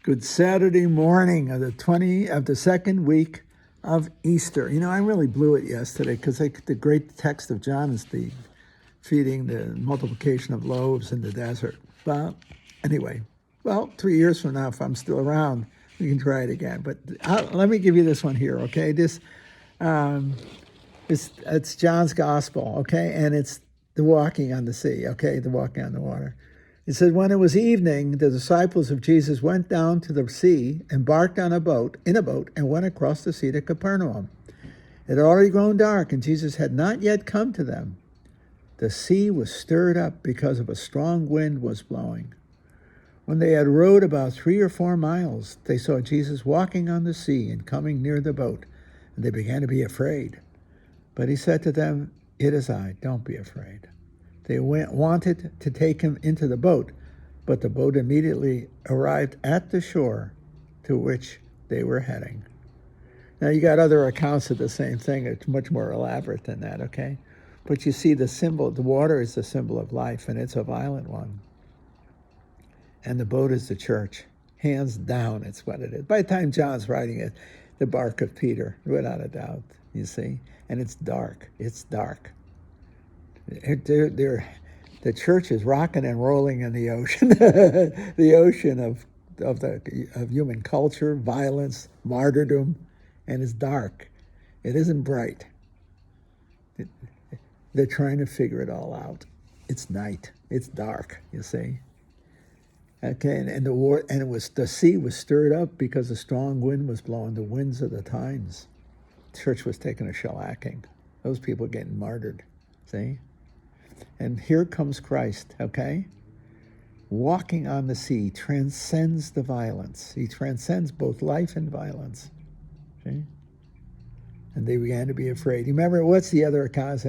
Good Saturday morning of the second week of Easter. You know, I really blew it yesterday because the great text of John is the feeding the multiplication of loaves in the desert. But anyway, 3 years from now, if I'm still around, we can try it again. But let me give you this one here, okay? It's John's Gospel, okay, and it's the walking on the sea, okay, the walking on the water. It says, when it was evening, the disciples of Jesus went down to the sea, embarked in a boat, and went across the sea to Capernaum. It had already grown dark, and Jesus had not yet come to them. The sea was stirred up because of a strong wind was blowing. When they had rowed about 3 or 4 miles, they saw Jesus walking on the sea and coming near the boat, and they began to be afraid. But he said to them, "It is I, don't be afraid." They wanted to take him into the boat, but the boat immediately arrived at the shore to which they were heading. Now, you got other accounts of the same thing. It's much more elaborate than that, okay? But you see the symbol, the water is the symbol of life, and it's a violent one. And the boat is the church. Hands down, it's what it is. By the time John's writing it, the bark of Peter, without a doubt, you see? And it's dark. It's dark. The church is rocking and rolling in the ocean, the ocean of human culture, violence, martyrdom, and it's dark. It isn't bright. They're trying to figure it all out. It's night. It's dark. You see. Okay, and the sea was stirred up because a strong wind was blowing. The winds of the times. The church was taking a shellacking. Those people getting martyred. See. And here comes Christ, okay? Walking on the sea, transcends the violence. He transcends both life and violence. See? And they began to be afraid. You remember, what's the other account?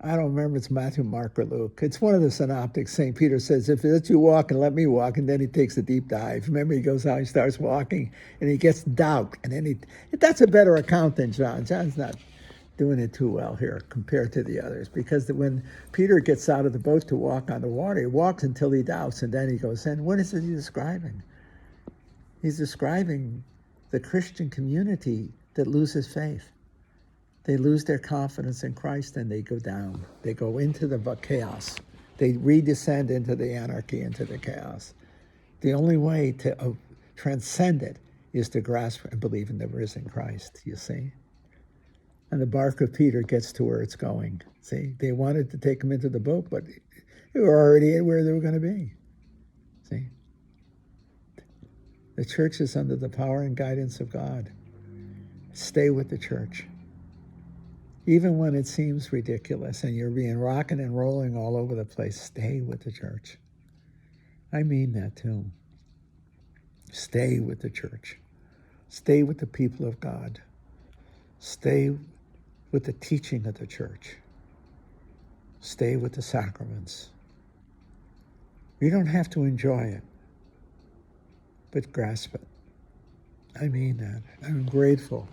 I don't remember, it's Matthew, Mark, or Luke. It's one of the synoptics. St. Peter says, if it lets you walk and let me walk, and then he takes a deep dive. Remember, he goes out, he starts walking, and he gets doubt. And then that's a better account than John. John's not doing it too well here compared to the others, because when Peter gets out of the boat to walk on the water, he walks until he doubts, and then he goes in. What is he describing? He's describing the Christian community that loses faith. They lose their confidence in Christ and they go down. They go into the chaos. They redescend into the anarchy, into the chaos. The only way to transcend it is to grasp and believe in the risen Christ, you see? And the bark of Peter gets to where it's going. See, they wanted to take him into the boat, but they were already where they were going to be. See, the church is under the power and guidance of God. Stay with the church. Even when it seems ridiculous and you're being rocking and rolling all over the place, stay with the church. I mean that too. Stay with the church. Stay with the people of God. Stay with the teaching of the church. Stay with the sacraments. You don't have to enjoy it, but grasp it. I mean that. I'm grateful,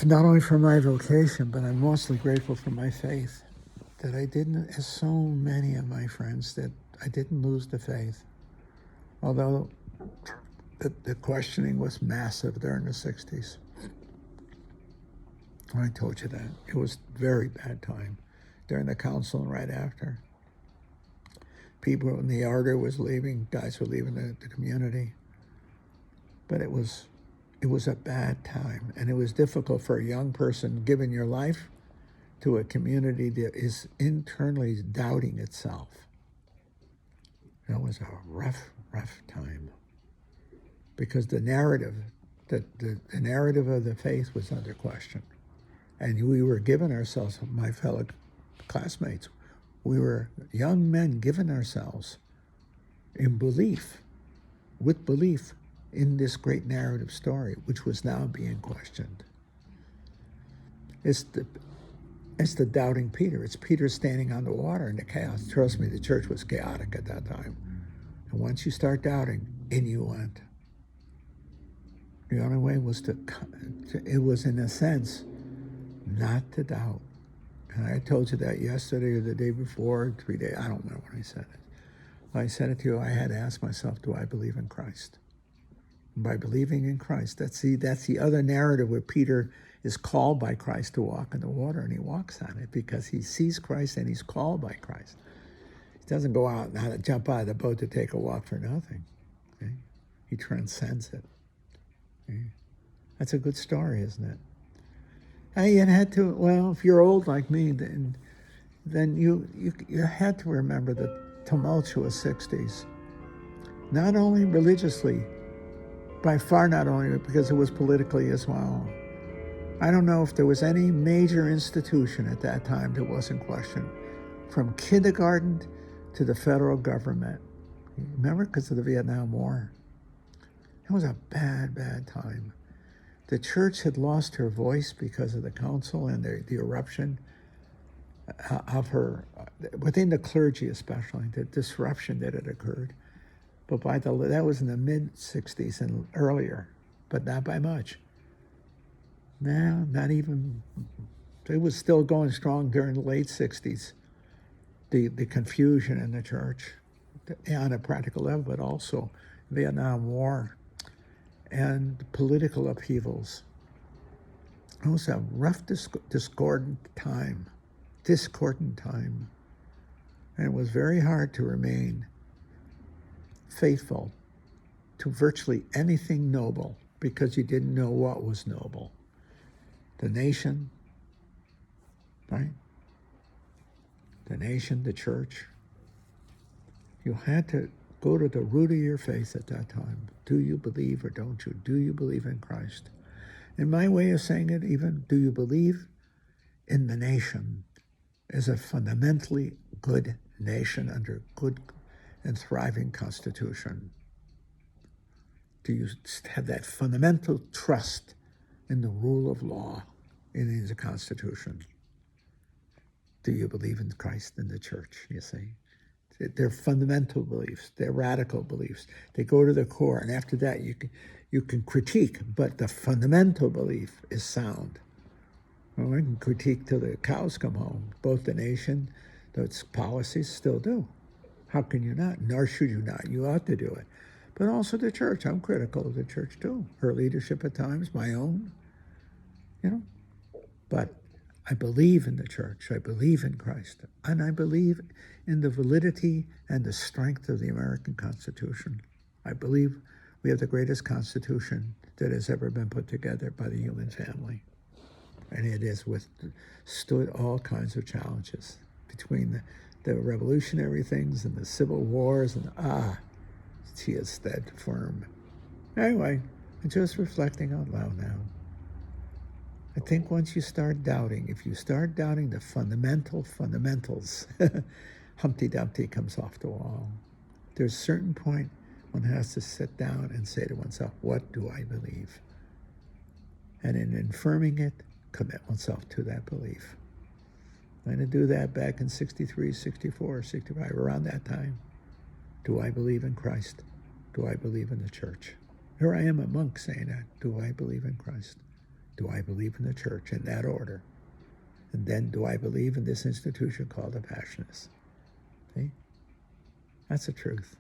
not only for my vocation, but I'm mostly grateful for my faith, that I didn't, as so many of my friends, that I didn't lose the faith. Although the questioning was massive during the 60s. I told you that. It was a very bad time during the council and right after. People in the order was leaving, guys were leaving the community. But it was a bad time, and it was difficult for a young person giving your life to a community that is internally doubting itself. That was a rough time, because the narrative of the faith was under question. And we were giving ourselves, my fellow classmates, we were young men giving ourselves in belief, with belief, in this great narrative story, which was now being questioned. It's the doubting Peter. It's Peter standing on the water in the chaos. Trust me, the church was chaotic at that time. And once you start doubting, in you went. The only way was it was in a sense, not to doubt. And I told you that yesterday or the day before, 3 days, I don't remember when I said it. I said it to you, I had to ask myself, do I believe in Christ? And by believing in Christ, that's the other narrative where Peter is called by Christ to walk in the water, and he walks on it because he sees Christ and he's called by Christ. He doesn't go out and jump out of the boat to take a walk for nothing. Okay? He transcends it. Okay? That's a good story, isn't it? And you had to, well, if you're old like me, then you had to remember the tumultuous 60s. Not only religiously, by far not only because it was politically as well. I don't know if there was any major institution at that time that wasn't questioned, from kindergarten to the federal government. Remember, because of the Vietnam War? It was a bad, bad time. The church had lost her voice because of the council and the eruption of her, within the clergy especially, the disruption that had occurred. But that was in the mid-60s and earlier, but not by much. No, not even. It was still going strong during the late 60s. The confusion in the church on a practical level, but also Vietnam War and political upheavals. It was a rough, discordant time. And it was very hard to remain faithful to virtually anything noble because you didn't know what was noble. The nation, right? The nation, the church. You had to go to the root of your faith at that time. Do you believe or don't you? Do you believe in Christ? And my way of saying it even, do you believe in the nation as a fundamentally good nation under a good and thriving constitution? Do you have that fundamental trust in the rule of law in the Constitution? Do you believe in Christ and the church, you see? They're fundamental beliefs. They're radical beliefs. They go to the core, and after that you can critique, but the fundamental belief is sound. Well, I can critique till the cows come home. Both the nation, its policies still do. How can you not? Nor should you not. You ought to do it. But also the church. I'm critical of the church too. Her leadership at times, my own, But I believe in the church. I believe in Christ. And I believe in the validity and the strength of the American Constitution. I believe we have the greatest Constitution that has ever been put together by the human family. And it has withstood all kinds of challenges between the revolutionary things and the civil wars, and she has stood firm. Anyway, I'm just reflecting out loud now. I think once you start doubting, if you start doubting the fundamentals, Humpty Dumpty comes off the wall. There's a certain point one has to sit down and say to oneself, what do I believe? And in affirming it, commit oneself to that belief. I'm going to do that back in 63, 64, 65, around that time. Do I believe in Christ? Do I believe in the church? Here I am, a monk, saying that. Do I believe in Christ? Do I believe in the church in that order? And then do I believe in this institution called the Passionists? See? That's the truth.